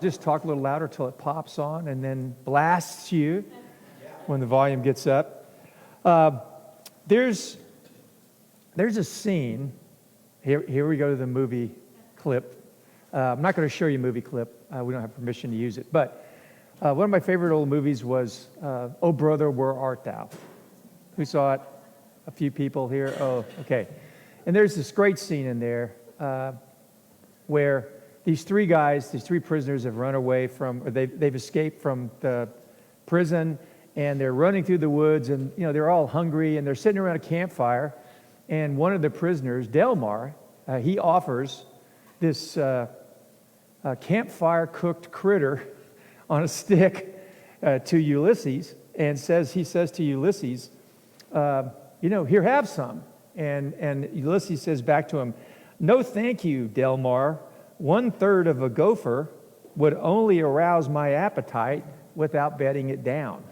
just talk a little louder till it pops on and then blasts you when the volume gets up. There's a scene. Here we go to the movie clip. I'm not going to show you a movie clip. We don't have permission to use it. But one of my favorite old movies was Oh Brother, Where Art Thou? Who saw it? A few people here. Oh, okay. And there's this great scene in there where these three prisoners have run away from, or they've escaped from the prison, and they're running through the woods, and they're all hungry, and they're sitting around a campfire, and one of the prisoners, Delmar, he offers this campfire cooked critter on a stick to Ulysses, and he says to Ulysses, here, have some. And Ulysses says back to him, no thank you, Delmar. 1/3 of a gopher would only arouse my appetite without bedding it down.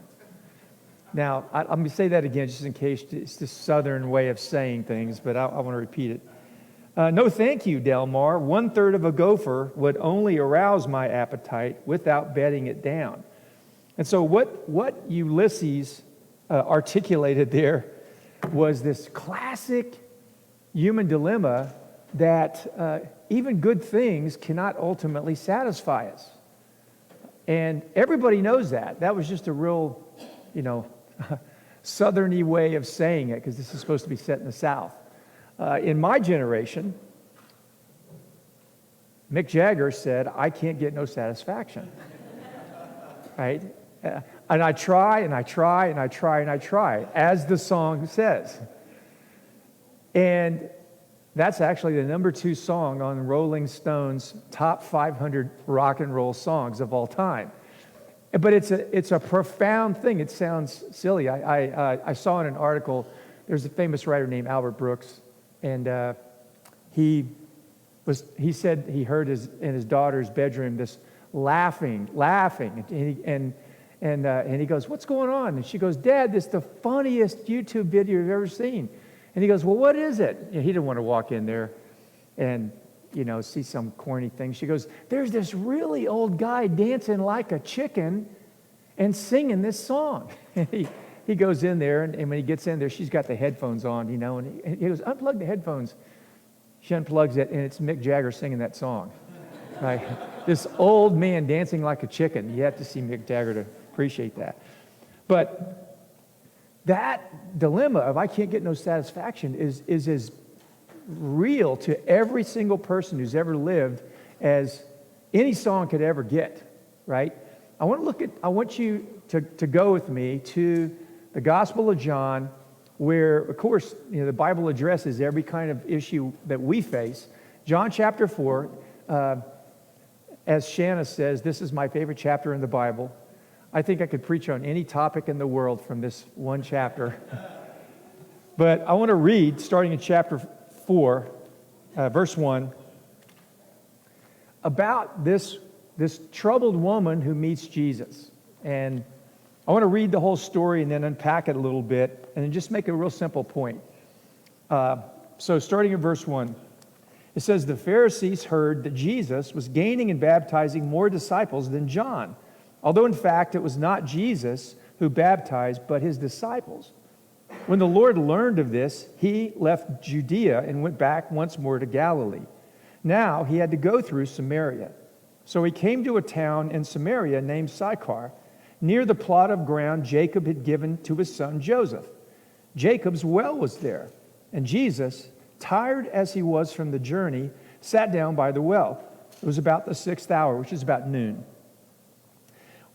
Now, I'm going to say that again just in case it's the southern way of saying things, but I want to repeat it. No thank you, Delmar. 1/3 of a gopher would only arouse my appetite without bedding it down. And so what Ulysses articulated there was this classic human dilemma that even good things cannot ultimately satisfy us. And everybody knows that. That was just a real, southerny way of saying it, because this is supposed to be set in the South. In my generation, Mick Jagger said, I can't get no satisfaction. Right? And I try, and I try, and I try, and I try, as the song says. And that's actually the number 2 song on Rolling Stone's top 500 rock and roll songs of all time. But it's a profound thing. It sounds silly. I saw in an article, there's a famous writer named Albert Brooks, and he said he heard in his daughter's bedroom this laughing, and he goes, what's going on? And she goes, Dad, this is the funniest YouTube video you've ever seen. And he goes, well, what is it? He didn't want to walk in there and, see some corny thing. She goes, there's this really old guy dancing like a chicken and singing this song. And he goes in there, and when he gets in there, she's got the headphones on, and he goes, unplug the headphones. She unplugs it, and it's Mick Jagger singing that song. Right? This old man dancing like a chicken. You have to see Mick Jagger to appreciate that. But that dilemma of I can't get no satisfaction is as real to every single person who's ever lived as any song could ever get, right? I want you to go with me to the Gospel of John, where, of course, the Bible addresses every kind of issue that we face. John chapter 4, as Shanna says, this is my favorite chapter in the Bible. I think I could preach on any topic in the world from this one chapter. But I want to read, starting in chapter 4, verse 1, about this troubled woman who meets Jesus. And I want to read the whole story and then unpack it a little bit and then just make a real simple point. So starting in verse 1, it says, the Pharisees heard that Jesus was gaining and baptizing more disciples than John, although in fact it was not Jesus who baptized, but his disciples. When the Lord learned of this, he left Judea and went back once more to Galilee. Now he had to go through Samaria. So he came to a town in Samaria named Sychar, near the plot of ground Jacob had given to his son Joseph. Jacob's well was there, and Jesus, tired as he was from the journey, sat down by the well. It was about the 6th hour, which is about noon.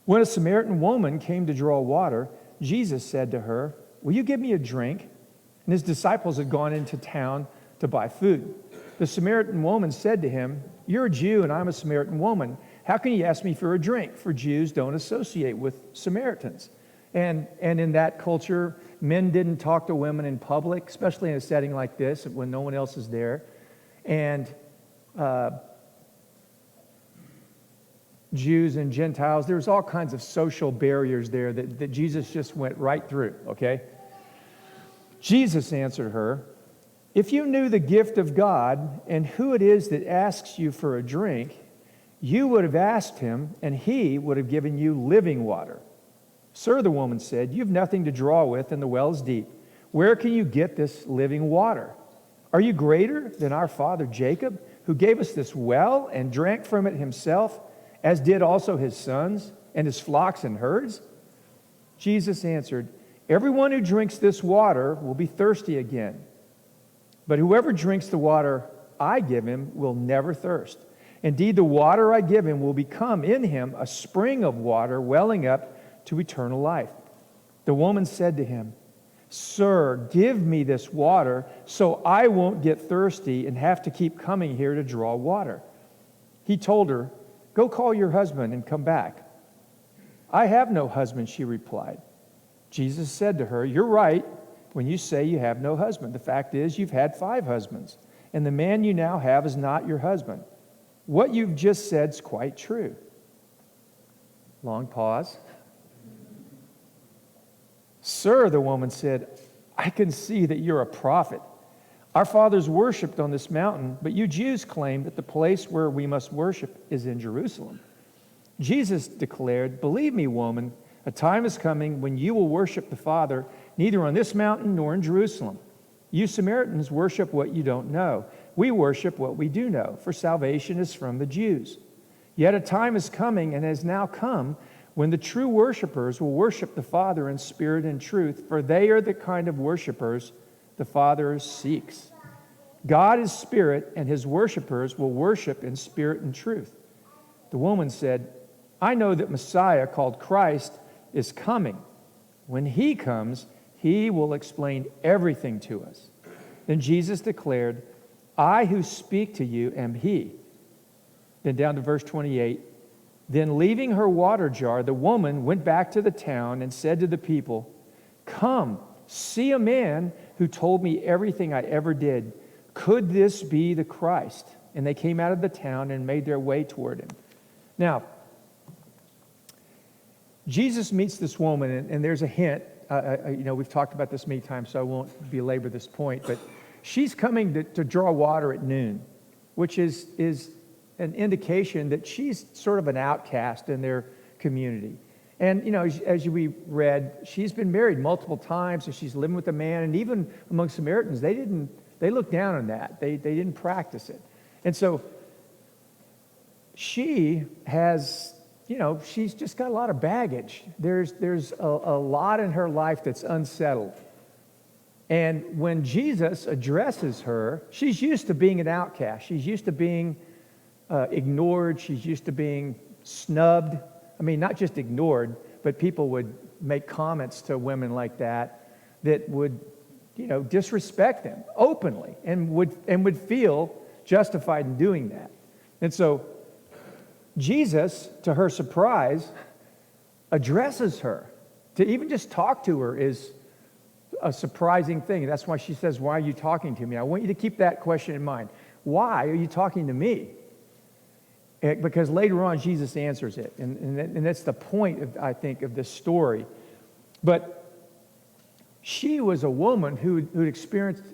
When a Samaritan woman came to draw water, Jesus said to her, will you give me a drink? And his disciples had gone into town to buy food. The Samaritan woman said to him, you're a Jew and I'm a Samaritan woman. How can you ask me for a drink? For Jews don't associate with Samaritans. And in that culture, men didn't talk to women in public, especially in a setting like this when no one else is there. And Jews and Gentiles, there's all kinds of social barriers there that Jesus just went right through, okay? Jesus answered her, if you knew the gift of God and who it is that asks you for a drink, You would have asked him, and he would have given you living water." "Sir," the woman said, "you have nothing to draw with, and the well is deep. Where can you get this living water? Are you greater than our father Jacob, who gave us this well and drank from it himself, as did also his sons and his flocks and herds?" Jesus answered, "Everyone who drinks this water will be thirsty again. But whoever drinks the water I give him will never thirst. Indeed, the water I give him will become in him a spring of water welling up to eternal life." The woman said to him, "Sir, give me this water so I won't get thirsty and have to keep coming here to draw water." He told her, "Go call your husband and come back." "I have no husband," she replied. Jesus said to her, "You're right when you say you have no husband. The fact is, you've had 5 husbands, and the man you now have is not your husband. What you've just said is quite true." Long pause. "Sir," the woman said, "I can see that you're a prophet. Our fathers worshipped on this mountain, but you Jews claim that the place where we must worship is in Jerusalem." Jesus declared, "Believe me, woman, a time is coming when you will worship the Father neither on this mountain nor in Jerusalem. You Samaritans worship what you don't know. We worship what we do know, for salvation is from the Jews. Yet a time is coming and has now come when the true worshipers will worship the Father in spirit and truth, for they are the kind of worshipers the Father seeks. God is spirit, and his worshipers will worship in spirit and truth." The woman said, "I know that Messiah, called Christ, is coming. When he comes, he will explain everything to us." Then Jesus declared, "I who speak to you am he." Then down to verse 28. Then leaving her water jar, the woman went back to the town and said to the people, "Come, see a man who told me everything I ever did. Could this be the Christ?" And they came out of the town and made their way toward him. Now, Jesus meets this woman, and there's a hint. We've talked about this many times, so I won't belabor this point. But she's coming to draw water at noon, which is an indication that she's sort of an outcast in their community. And, as we read, she's been married multiple times, and she's living with a man. And even among Samaritans, they looked down on that. They didn't practice it. And so she has, she's just got a lot of baggage. There's a lot in her life that's unsettled. And when Jesus addresses her, she's used to being an outcast. She's used to being ignored. She's used to being snubbed. I mean, not just ignored, but people would make comments to women like that would, disrespect them openly and would feel justified in doing that. And so Jesus, to her surprise, addresses her. To even just talk to her is a surprising thing. That's why she says, "Why are you talking to me?" I want you to keep that question in mind. Why are you talking to me? Because later on, Jesus answers it. And that's the point, I think, of this story. But she was a woman who'd experienced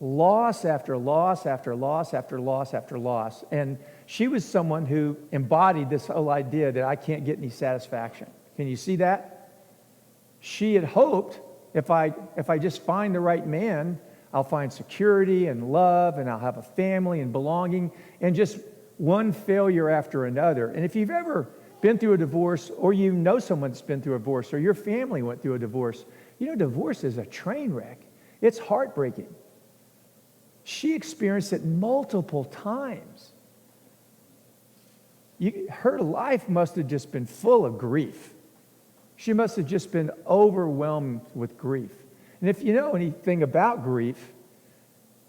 loss after loss after loss after loss after loss. And she was someone who embodied this whole idea that I can't get any satisfaction. Can you see that? She had hoped, if I just find the right man, I'll find security and love, and I'll have a family and belonging, and just one failure after another. And if you've ever been through a divorce, or you know someone that's been through a divorce, or your family went through a divorce, divorce is a train wreck. It's heartbreaking. She experienced it multiple times. Her life must have just been full of grief. She must have just been overwhelmed with grief. And if you know anything about grief,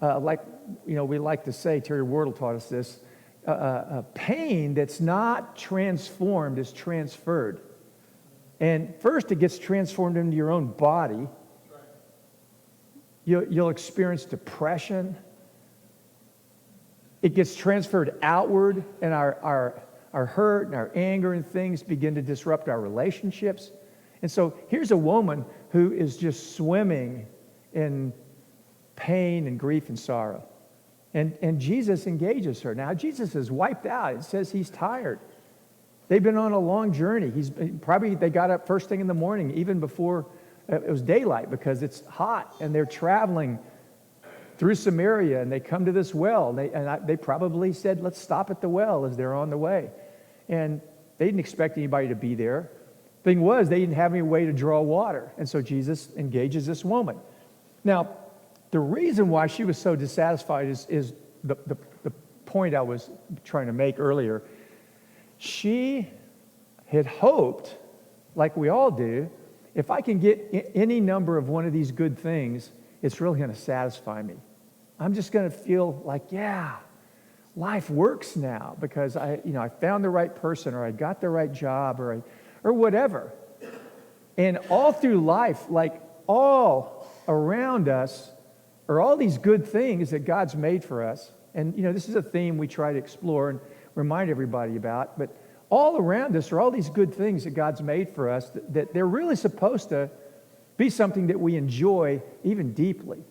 we like to say, Terry Wardle taught us this, pain that's not transformed is transferred. And first it gets transformed into your own body. You'll experience depression. It gets transferred outward, and our hurt and our anger and things begin to disrupt our relationships. And so here's a woman who is just swimming in pain and grief and sorrow. And Jesus engages her. Now, Jesus is wiped out. It says he's tired. They've been on a long journey. They got up first thing in the morning, even before it was daylight, because it's hot, and they're traveling through Samaria, and they come to this well. They probably said, let's stop at the well as they're on the way. And they didn't expect anybody to be there. Thing was, they didn't have any way to draw water. And so Jesus engages this woman. Now, the reason why she was so dissatisfied is the point I was trying to make earlier. She had hoped, like we all do, if I can get any number of one of these good things, it's really going to satisfy me. I'm just going to feel like, yeah, life works now because I found the right person, or I got the right job, or whatever. And all through life, like all around us, are all these good things that God's made for us. And, this is a theme we try to explore and remind everybody about. But all around us are all these good things that God's made for us that they're really supposed to be something that we enjoy even deeply.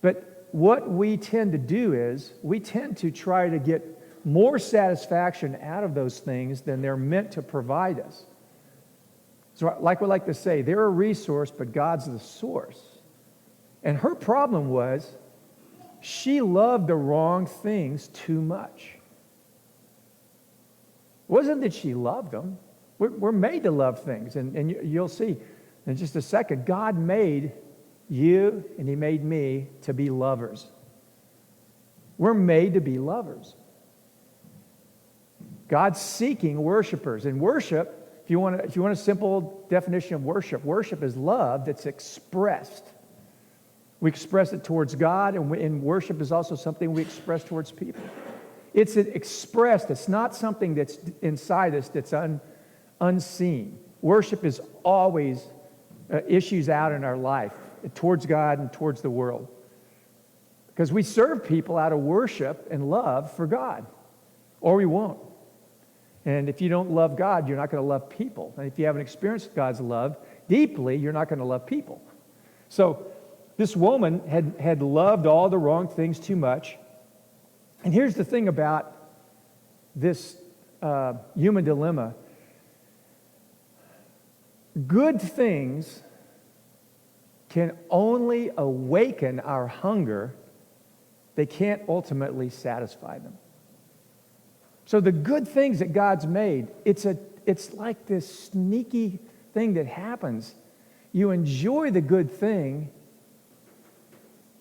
But what we tend to do is we tend to try to get more satisfaction out of those things than they're meant to provide us. So like we like to say, they're a resource, but God's the source. And her problem was she loved the wrong things too much. It wasn't that she loved them. We're made to love things. And you'll see in just a second, God made you and he made me to be lovers. We're made to be lovers. God's seeking worshipers. And worship, if you want a simple definition of worship is love that's expressed. We express it towards God, and worship is also something we express towards people. It's expressed. It's not something that's inside us that's unseen. Worship is always issues out in our life towards God and towards the world. Because we serve people out of worship and love for God, or we won't. And if you don't love God, you're not going to love people. And if you haven't experienced God's love deeply, you're not going to love people. So this woman had loved all the wrong things too much. And here's the thing about this human dilemma. Good things can only awaken our hunger. They can't ultimately satisfy them. So the good things that God's made, it's like this sneaky thing that happens. You enjoy the good thing,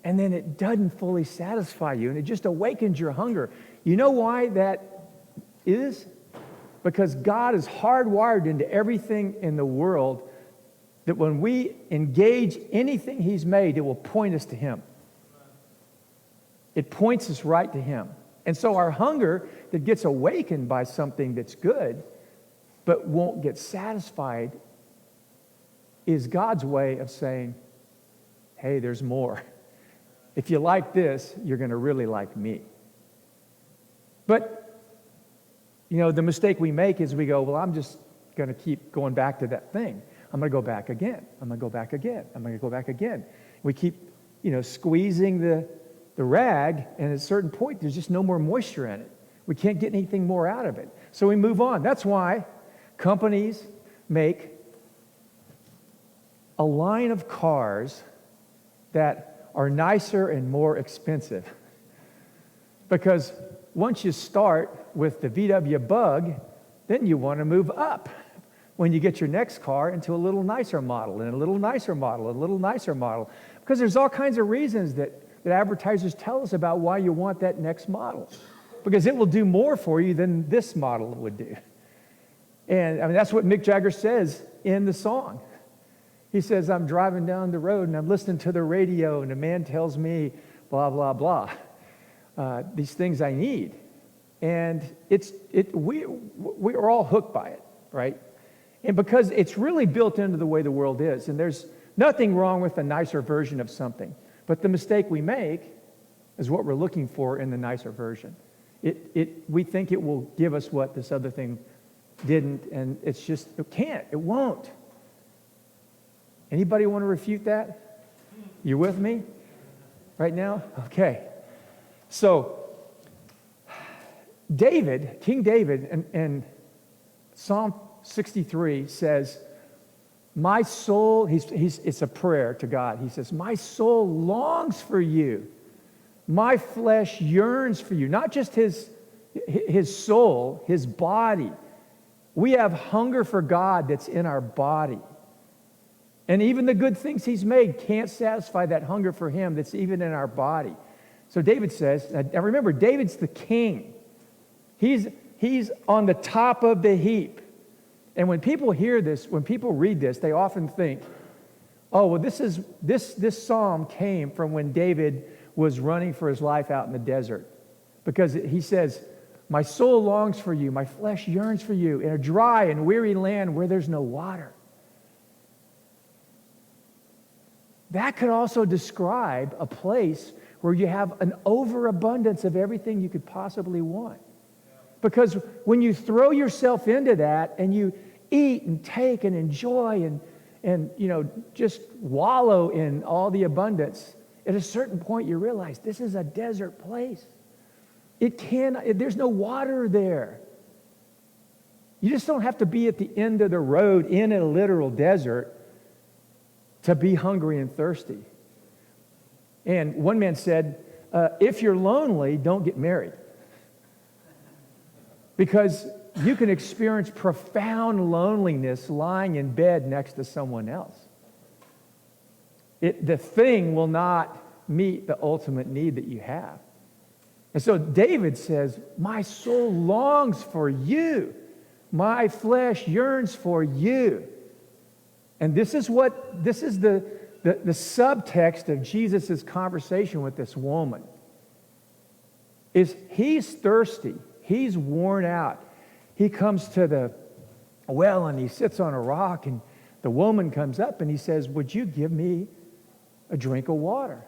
and then it doesn't fully satisfy you, and it just awakens your hunger. You know why that is? Because God is hardwired into everything in the world that when we engage anything he's made, it will point us to him. It points us right to him. And so our hunger that gets awakened by something that's good but won't get satisfied is God's way of saying, hey, there's more. If you like this, you're going to really like me. But, the mistake we make is we go, well, I'm just going to keep going back to that thing. I'm going to go back again. I'm going to go back again. I'm going to go back again. We keep, squeezing the rag, and at a certain point, there's just no more moisture in it. We can't get anything more out of it. So we move on. That's why companies make a line of cars that are nicer and more expensive. Because once you start with the VW Bug, then you want to move up when you get your next car into a little nicer model, and a little nicer model, a little nicer model. Because there's all kinds of reasons that advertisers tell us about why you want that next model. Because it will do more for you than this model would do. And that's what Mick Jagger says in the song. He says, I'm driving down the road and I'm listening to the radio and a man tells me blah, blah, blah. These things I need. And we're all hooked by it, right? And because it's really built into the way the world is. And there's nothing wrong with a nicer version of something. But the mistake we make is what we're looking for in the nicer version. We think it will give us what this other thing didn't, and it can't, it won't. Anybody want to refute that? You with me right now? Okay. So David, King David, in Psalm 63 says, my soul, it's a prayer to God. He says, my soul longs for you. My flesh yearns for you. Not just his soul, his body. We have hunger for God that's in our body. And even the good things he's made can't satisfy that hunger for him that's even in our body. So David says, now remember, David's the king. He's on the top of the heap. And when people hear this, when people read this, they often think, oh, well, this psalm came from when David was running for his life out in the desert. Because he says, my soul longs for you, my flesh yearns for you in a dry and weary land where there's no water. That could also describe a place where you have an overabundance of everything you could possibly want. Because when you throw yourself into that and you eat and take and enjoy and just wallow in all the abundance, at a certain point you realize this is a desert place. There's no water there. You just don't have to be at the end of the road in a literal desert to be hungry and thirsty. And one man said, if you're lonely, don't get married. Because you can experience profound loneliness lying in bed next to someone else. The thing will not meet the ultimate need that you have. And so David says, my soul longs for you. My flesh yearns for you. And this is the subtext of Jesus' conversation with this woman. Is he's thirsty. He's worn out. He comes to the well and he sits on a rock, and the woman comes up and he says, would you give me a drink of water?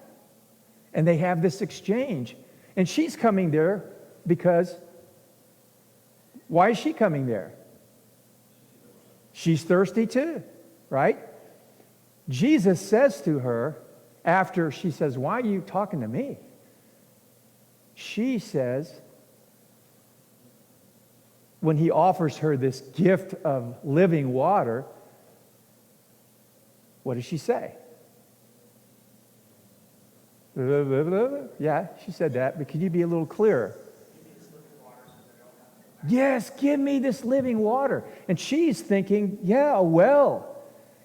And they have this exchange. And she's coming there because, why is she coming there? She's thirsty too, right? Jesus says to her, after she says, why are you talking to me? She says, when he offers her this gift of living water, what does she say? Yeah, she said that, but can you be a little clearer? Yes, give me this living water. And she's thinking, yeah, well,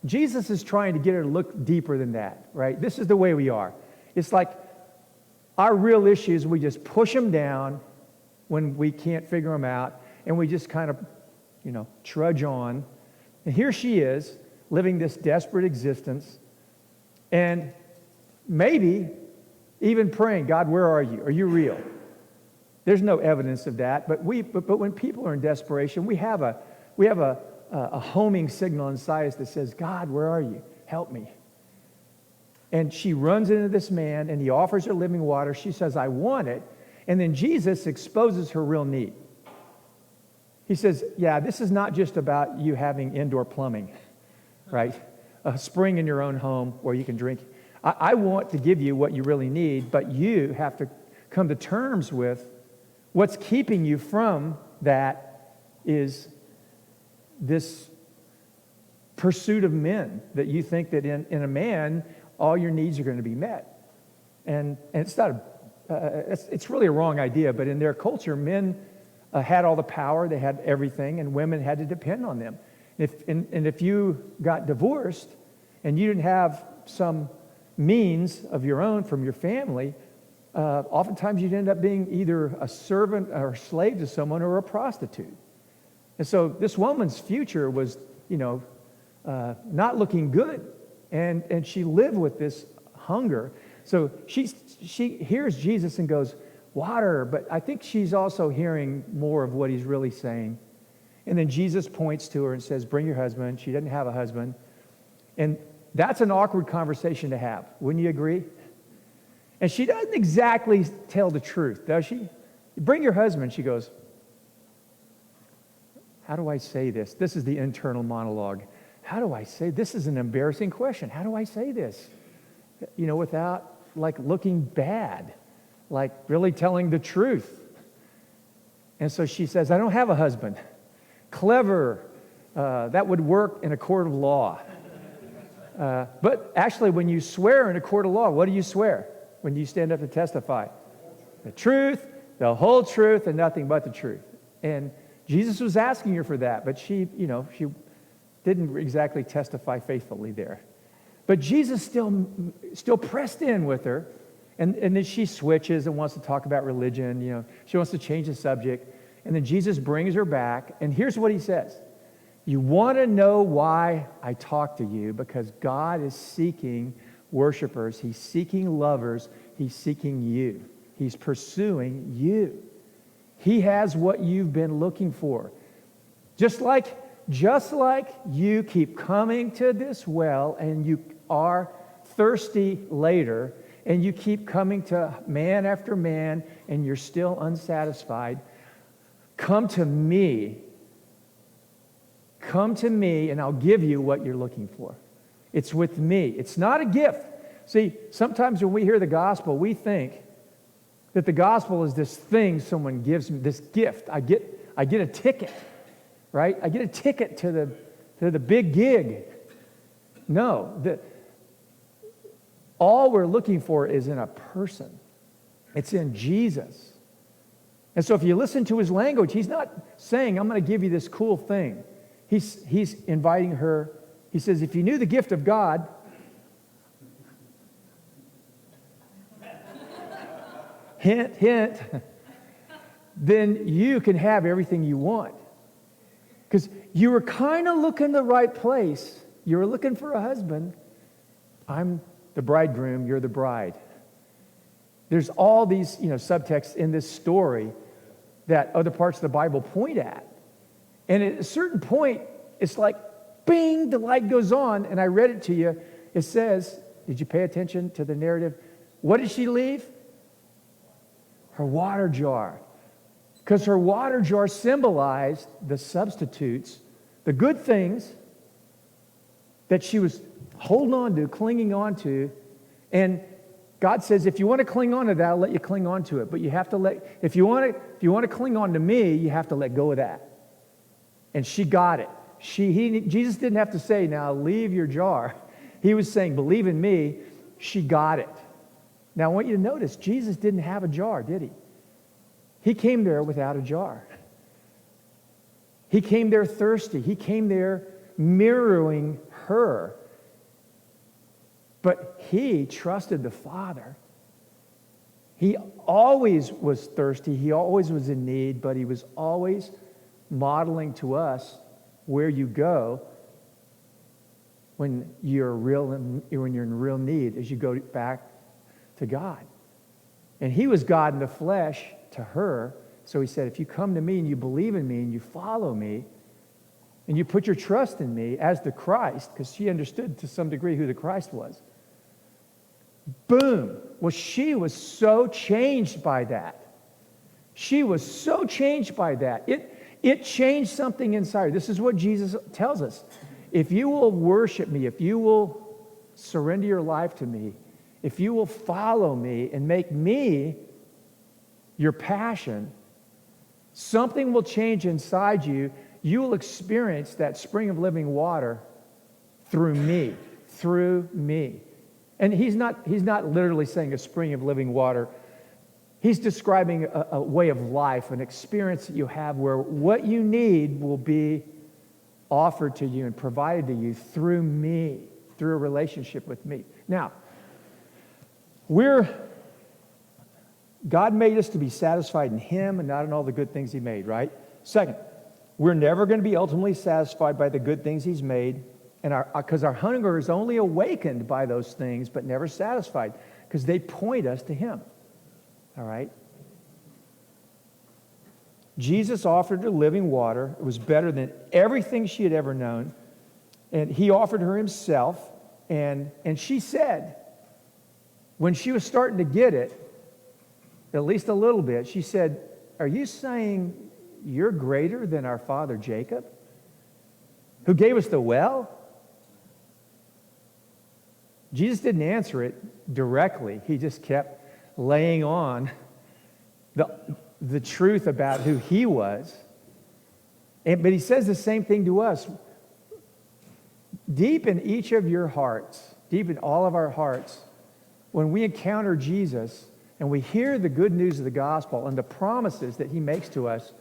Jesus is trying to get her to look deeper than that, right? This is the way we are. It's like our real issues, we just push them down when we can't figure them out, and we just kind of, trudge on. And here she is, living this desperate existence, and maybe even praying, God, where are you? Are you real? There's no evidence of that, but when people are in desperation, we have a homing signal inside us that says, God, where are you? Help me. And she runs into this man, and he offers her living water. She says, I want it. And then Jesus exposes her real need. He says, yeah, this is not just about you having indoor plumbing, right? A spring in your own home where you can drink. I want to give you what you really need, but you have to come to terms with what's keeping you from that is this pursuit of men, that you think that in a man, all your needs are going to be met. And it's not it's really a wrong idea, but in their culture, men had all the power, they had everything, and women had to depend on them. If you got divorced and you didn't have some means of your own from your family, oftentimes you'd end up being either a servant or a slave to someone or a prostitute. And so this woman's future was, not looking good. And she lived with this hunger. So she hears Jesus and goes, water, but I think she's also hearing more of what he's really saying. And then Jesus points to her and says, bring your husband. She doesn't have a husband. And that's an awkward conversation to have. Wouldn't you agree? And she doesn't exactly tell the truth, does she? Bring your husband. She goes, how do I say this? This is the internal monologue. How do I say this? Is an embarrassing question. How do I say this? Without looking bad. like really telling the truth. And so she says, I don't have a husband. Clever. That would work in a court of law. But actually, when you swear in a court of law, what do you swear when you stand up to testify? The truth, the whole truth, and nothing but the truth. And Jesus was asking her for that, but she didn't exactly testify faithfully there. But Jesus still pressed in with her, and then she switches and wants to talk about religion. She wants to change the subject, and then Jesus brings her back, and here's what he says. You want to know why I talk to you? Because God is seeking worshipers. He's seeking lovers. He's seeking you. He's pursuing you. He has what you've been looking for. Just like you keep coming to this well and you are thirsty later, and you keep coming to man after man and you're still unsatisfied, come to me. Come to me and I'll give you what you're looking for. It's with me. It's not a gift. See, sometimes when we hear the gospel, we think that the gospel is this thing someone gives me, this gift. I get a ticket, right? I get a ticket to the big gig. No, all we're looking for is in a person. It's in Jesus. And so if you listen to his language, he's not saying, I'm going to give you this cool thing. He's inviting her. He says, if you knew the gift of God, hint, hint, then you can have everything you want. Because you were kind of looking the right place. You were looking for a husband. I'm the bridegroom, you're the bride. There's all these subtexts in this story that other parts of the Bible point at. And at a certain point, it's like, bing, the light goes on. And I read it to you. It says, did you pay attention to the narrative? What did she leave? Her water jar. Because her water jar symbolized the substitutes, the good things that she was holding on to, clinging on to. And God says, if you want to cling on to that, I'll let you cling on to it. But you have to if you want to cling on to me, you have to let go of that. And she got it. Jesus didn't have to say, now leave your jar. He was saying, believe in me. She got it. Now I want you to notice, Jesus didn't have a jar, did he? He came there without a jar. He came there thirsty. He came there mirroring her. But he trusted the Father. He always was thirsty. He always was in need, but he was always modeling to us where you go when you're in real need, as you go back to God. And he was God in the flesh to her. So he said, if you come to me and you believe in me and you follow me and you put your trust in me as the Christ, because she understood to some degree who the Christ was. Boom. Well, she was so changed by that. She was so changed by that. It changed something inside her. This is what Jesus tells us. If you will worship me, if you will surrender your life to me, if you will follow me and make me your passion, something will change inside you. You will experience that spring of living water through me, And he's not literally saying a spring of living water. He's describing a way of life, an experience that you have where what you need will be offered to you and provided to you through me, through a relationship with me. Now, God made us to be satisfied in him and not in all the good things he made, right? Second, we're never going to be ultimately satisfied by the good things he's made, and because our hunger is only awakened by those things, but never satisfied, because they point us to him. All right? Jesus offered her living water. It was better than everything she had ever known. And he offered her himself. And she said, when she was starting to get it, at least a little bit, she said, are you saying you're greater than our father Jacob, who gave us the well? Jesus didn't answer it directly. He just kept laying on the truth about who he was. But he says the same thing to us. Deep in each of your hearts, deep in all of our hearts, when we encounter Jesus and we hear the good news of the gospel and the promises that he makes to us,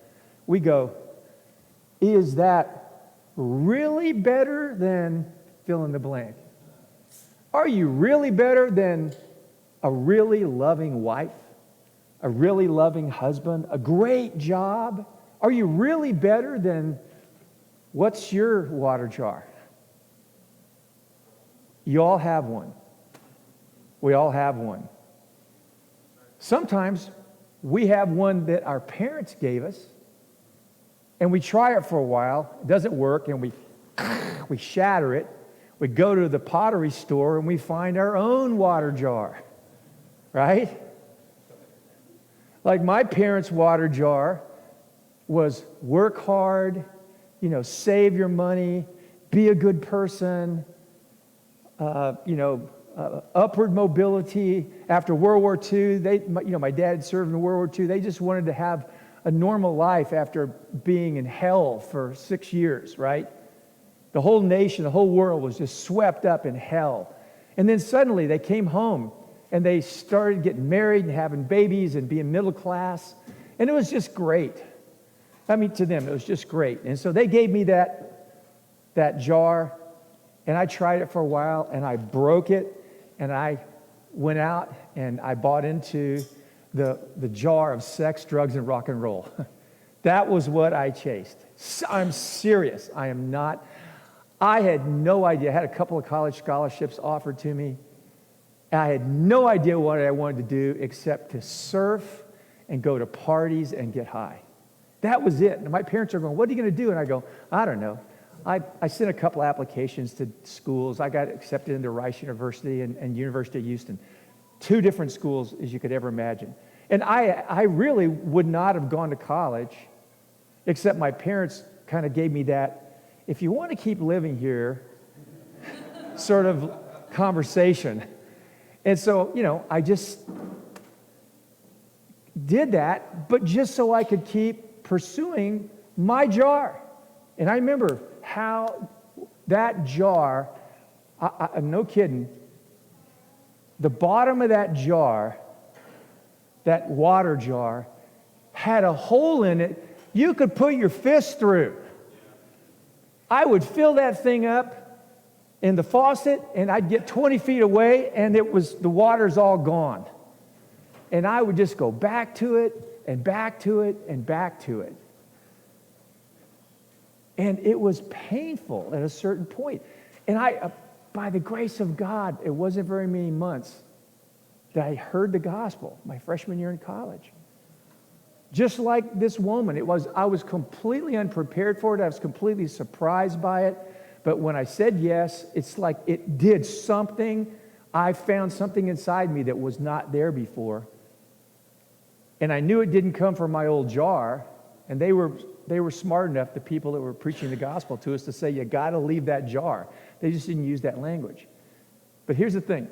we go, is that really better than fill in the blank? Are you really better than a really loving wife, a really loving husband, a great job? Are you really better than what's your water jar? You all have one. We all have one. Sometimes we have one that our parents gave us, and we try it for a while. It doesn't work, and we shatter it. We go to the pottery store, and we find our own water jar, right? Like my parents' water jar was work hard, save your money, be a good person, upward mobility. After World War II, my dad served in World War II. They just wanted to have a normal life after being in hell for 6 years, right? The whole nation, the whole world was just swept up in hell. And then suddenly they came home and they started getting married and having babies and being middle class. And it was just great. I mean, to them, it was just great. And so they gave me that jar, and I tried it for a while, and I broke it, and I went out and I bought into the jar of sex, drugs, and rock and roll. That was what I chased. I'm serious. I am not. I had no idea. I had a couple of college scholarships offered to me. I had no idea what I wanted to do except to surf and go to parties and get high. That was it. And my parents are going, what are you going to do? And I go, I don't know. I sent a couple applications to schools. I got accepted into Rice University and University of Houston. 2 different schools as you could ever imagine. And I really would not have gone to college, except my parents kind of gave me that, if you want to keep living here, sort of conversation. And so, I just did that, but just so I could keep pursuing my jar. And I remember how that jar, I'm no kidding, the bottom of that jar, that water jar, had a hole in it you could put your fist through. I would fill that thing up in the faucet, and I'd get 20 feet away, and the water's all gone. And I would just go back to it, and back to it, and back to it. And it was painful at a certain point. And by the grace of God, it wasn't very many months that I heard the gospel my freshman year in college. Just like this woman, I was completely unprepared for it. I was completely surprised by it. But when I said yes, it's like it did something. I found something inside me that was not there before. And I knew it didn't come from my old jar. And they were smart enough, the people that were preaching the gospel to us, to say, you got to leave that jar. They just didn't use that language. But here's the thing.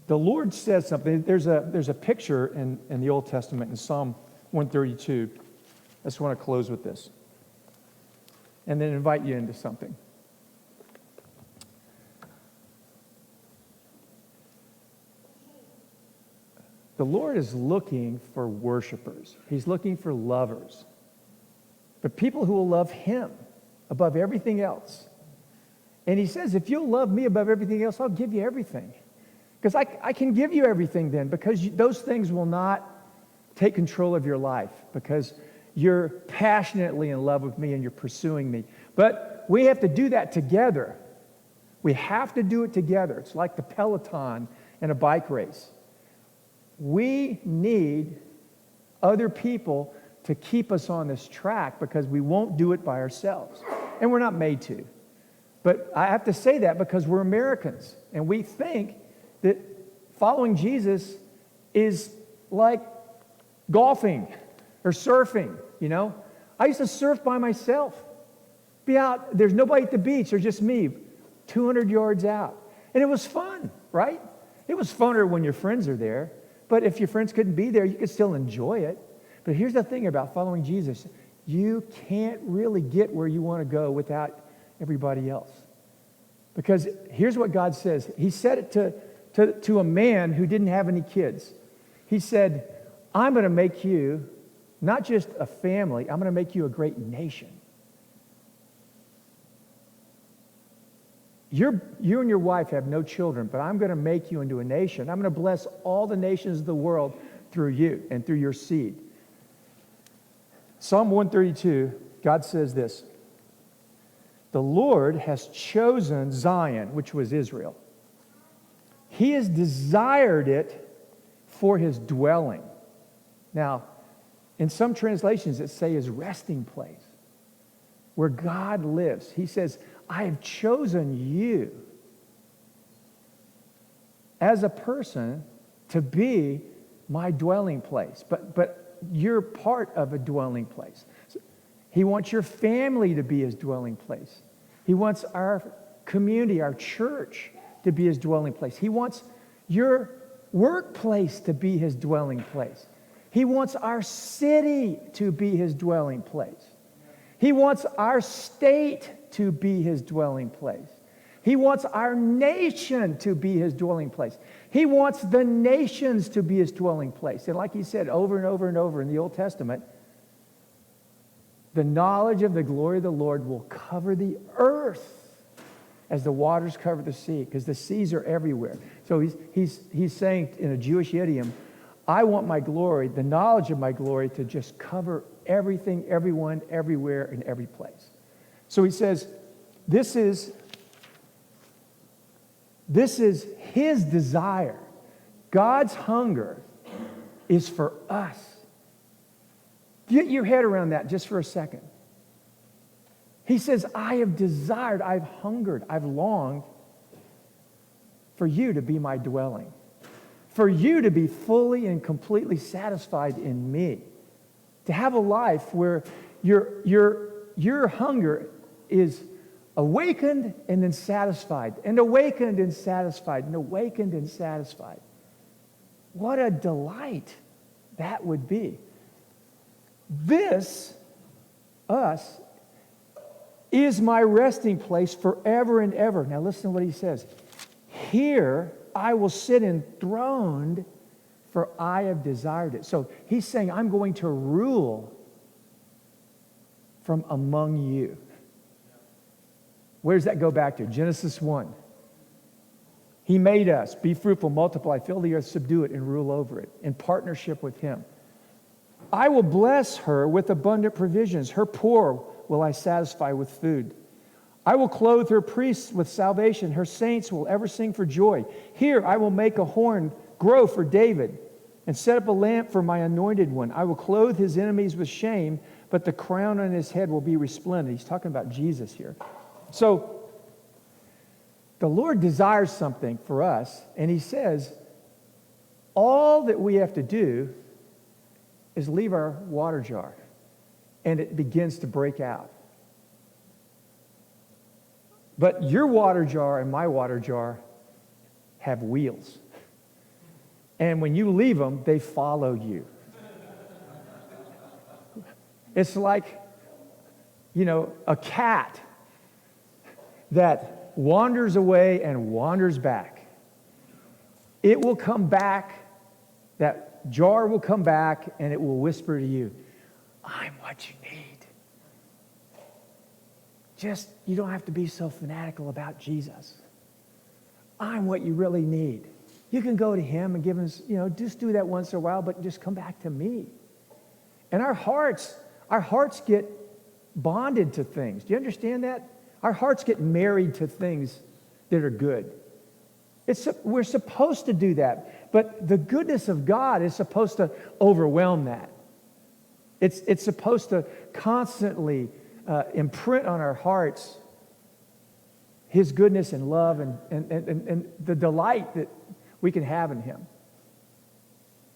The Lord says something. There's a picture in the Old Testament in Psalm 132. I just want to close with this and then invite you into something. The Lord is looking for worshipers. He's looking for lovers. But people who will love Him above everything else. And He says, if you'll love me above everything else, I'll give you everything. Because I can give you everything then, because those things will not take control of your life, because you're passionately in love with me and you're pursuing me. But we have to do that together. We have to do it together. It's like the peloton in a bike race. We need other people to keep us on this track, because we won't do it by ourselves. And we're not made to. But I have to say that because we're Americans, and we think that following Jesus is like golfing or surfing, I used to surf by myself. Be out, there's nobody at the beach, there's just me, 200 yards out. And it was fun, right? It was funner when your friends are there. But if your friends couldn't be there, you could still enjoy it. But here's the thing about following Jesus. You can't really get where you want to go without everybody else. Because here's what God says. He said it to a man who didn't have any kids. He said, I'm going to make you not just a family, I'm going to make you a great nation. You and your wife have no children, but I'm going to make you into a nation. I'm going to bless all the nations of the world through you and through your seed. Psalm 132, God says this. The Lord has chosen Zion, which was Israel. He has desired it for his dwelling. Now, in some translations, it say his resting place, where God lives. He says, I have chosen you as a person to be my dwelling place. But you're part of a dwelling place. He wants your family to be his dwelling place. He wants our community, our church, to be his dwelling place. He wants your workplace to be his dwelling place. He wants our city to be his dwelling place. He wants our state to be his dwelling place. He wants our nation to be his dwelling place. He wants the nations to be his dwelling place. And like he said over and over and over in the Old Testament, the knowledge of the glory of the Lord will cover the earth as the waters cover the sea, because the seas are everywhere. So he's saying in a Jewish idiom, I want my glory, the knowledge of my glory, to just cover everything, everyone, everywhere, and every place. So he says, this is his desire. God's hunger is for us. Get your head around that just for a second. He says, I have desired, I've hungered, I've longed for you to be my dwelling, for you to be fully and completely satisfied in me, to have a life where your hunger is awakened and then satisfied, and awakened and satisfied, and awakened and satisfied. What a delight that would be. This, us, is my resting place forever and ever. Now listen to what he says. Here I will sit enthroned, for I have desired it. So he's saying, I'm going to rule from among you. Where does that go back to? Genesis 1. He made us, be fruitful, multiply, fill the earth, subdue it, and rule over it, in partnership with him. I will bless her with abundant provisions. Her poor will I satisfy with food. I will clothe her priests with salvation. Her saints will ever sing for joy. Here I will make a horn grow for David and set up a lamp for my anointed one. I will clothe his enemies with shame, but the crown on his head will be resplendent. He's talking about Jesus here. So the Lord desires something for us, and he says, all that we have to do is leave our water jar, and it begins to break out. But your water jar and my water jar have wheels. And when you leave them, they follow you. It's like, a cat that wanders away and wanders back. It will come back, that jar will come back, and it will whisper to you, I'm what you need. You don't have to be so fanatical about Jesus. I'm what you really need. You can go to him and give him, just do that once in a while, but just come back to me. And our hearts get bonded to things. Do you understand that? Our hearts get married to things that are good. We're supposed to do that, but the goodness of God is supposed to overwhelm that. It's supposed to constantly imprint on our hearts his goodness and love and the delight that we can have in him.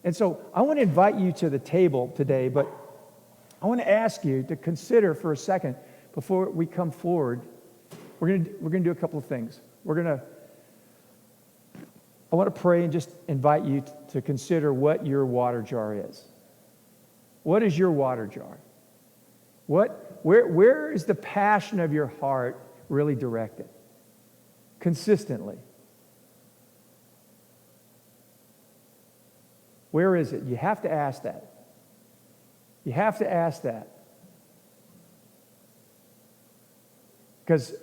And so I want to invite you to the table today, but I want to ask you to consider for a second before we come forward. We're going to do a couple of things. We're going I want to pray and just invite you to consider what your water jar is. What is your water jar? Where is the passion of your heart really directed? Consistently. Where is it? You have to ask that. You have to ask that. Because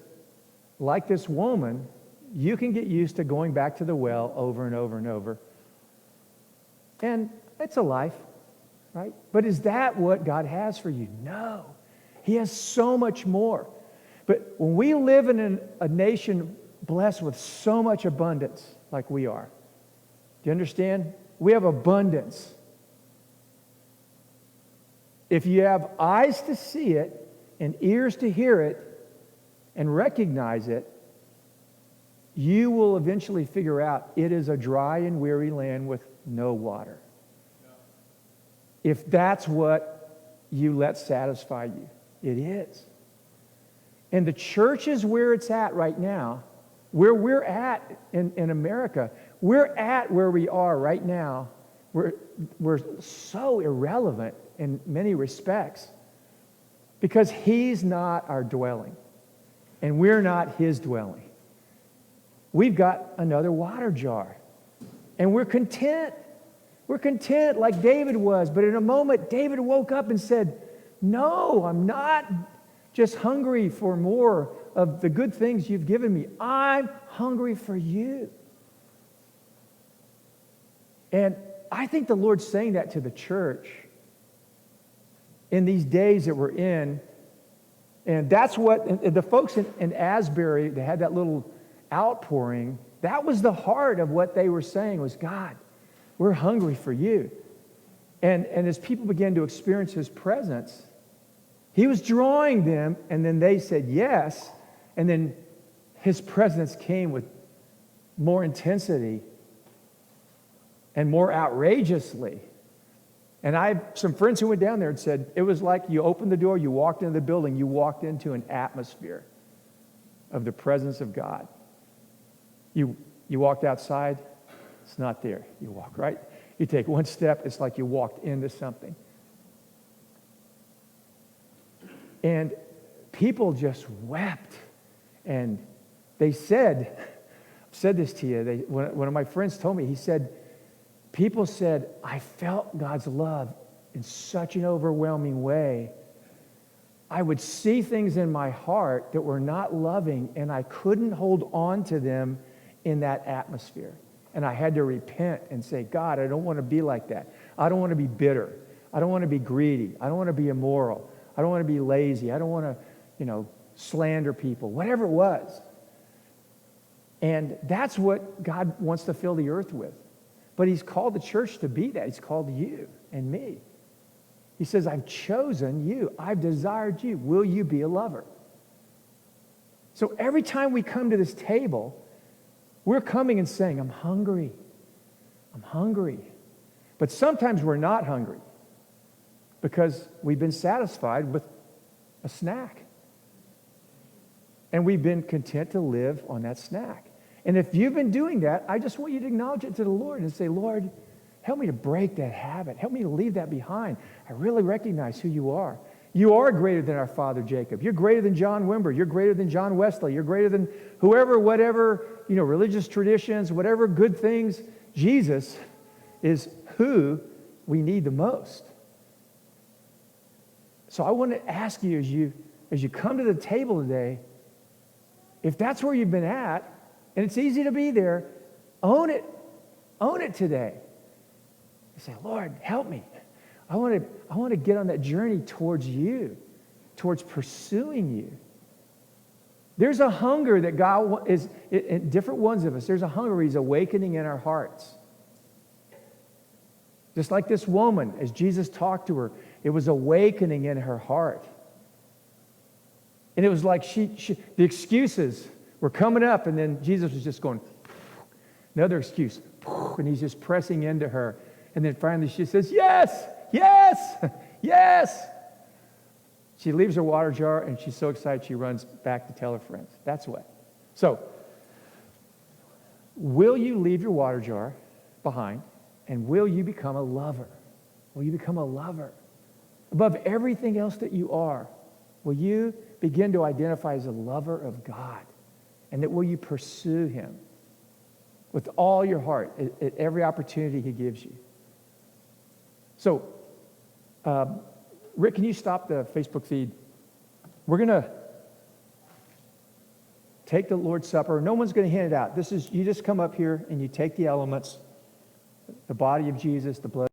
like this woman, you can get used to going back to the well over and over and over. And it's a life, right? But is that what God has for you? No. He has so much more. But when we live in a nation blessed with so much abundance like we are, do you understand? We have abundance. If you have eyes to see it and ears to hear it and recognize it, you will eventually figure out it is a dry and weary land with no water. If that's what you let satisfy you, it is. And the church is where it's at right now, where we're at in America. We're at where we are right now. We're so irrelevant in many respects because He's not our dwelling and we're not His dwelling. We've got another water jar and we're content. We're content like David was. But in a moment, David woke up and said, no, I'm not just hungry for more of the good things you've given me. I'm hungry for you. And I think the Lord's saying that to the church in these days that we're in. And that's what, and the folks in Asbury, they had that little outpouring. That was the heart of what they were saying was, God, we're hungry for you. And as people began to experience His presence, He was drawing them, and then they said yes, and then His presence came with more intensity and more outrageously. And I have some friends who went down there and said, it was like you opened the door, you walked into the building, you walked into an atmosphere of the presence of God. You walked outside, it's not there. You walk right. You take one step, it's like you walked into something. And people just wept. And they said, I've said this to you, one of my friends told me, he said, people said, I felt God's love in such an overwhelming way. I would see things in my heart that were not loving, and I couldn't hold on to them in that atmosphere. And I had to repent and say, God, I don't want to be like that. I don't want to be bitter. I don't want to be greedy. I don't want to be immoral. I don't want to be lazy. I don't want to, slander people, whatever it was. And that's what God wants to fill the earth with. But He's called the church to be that. He's called you and me. He says, I've chosen you. I've desired you. Will you be a lover? So every time we come to this table, we're coming and saying, I'm hungry. I'm hungry. But sometimes we're not hungry because we've been satisfied with a snack. And we've been content to live on that snack. And if you've been doing that, I just want you to acknowledge it to the Lord and say, Lord, help me to break that habit. Help me to leave that behind. I really recognize who you are. You are greater than our father Jacob. You're greater than John Wimber. You're greater than John Wesley. You're greater than whoever, whatever, religious traditions, whatever good things. Jesus is who we need the most. So I want to ask you as you come to the table today, if that's where you've been at, and it's easy to be there, own it. Own it today. You say, Lord, help me. I want to get on that journey towards you, towards pursuing you. There's a hunger that God is, in different ones of us, there's a hunger He's awakening in our hearts. Just like this woman, as Jesus talked to her, it was awakening in her heart. And it was like the excuses were coming up, and then Jesus was just going, another excuse, and He's just pressing into her. And then finally she says, yes, yes, yes. She leaves her water jar, and she's so excited she runs back to tell her friends. That's what. So, Will you leave your water jar behind, and will you become a lover? Will you become a lover? Above everything else that you are, will you begin to identify as a lover of God? And that will you pursue him with all your heart at every opportunity he gives you? So, Rick, can you stop the Facebook feed? We're going to take the Lord's Supper. No one's going to hand it out. You just come up here and you take the elements, the body of Jesus, the blood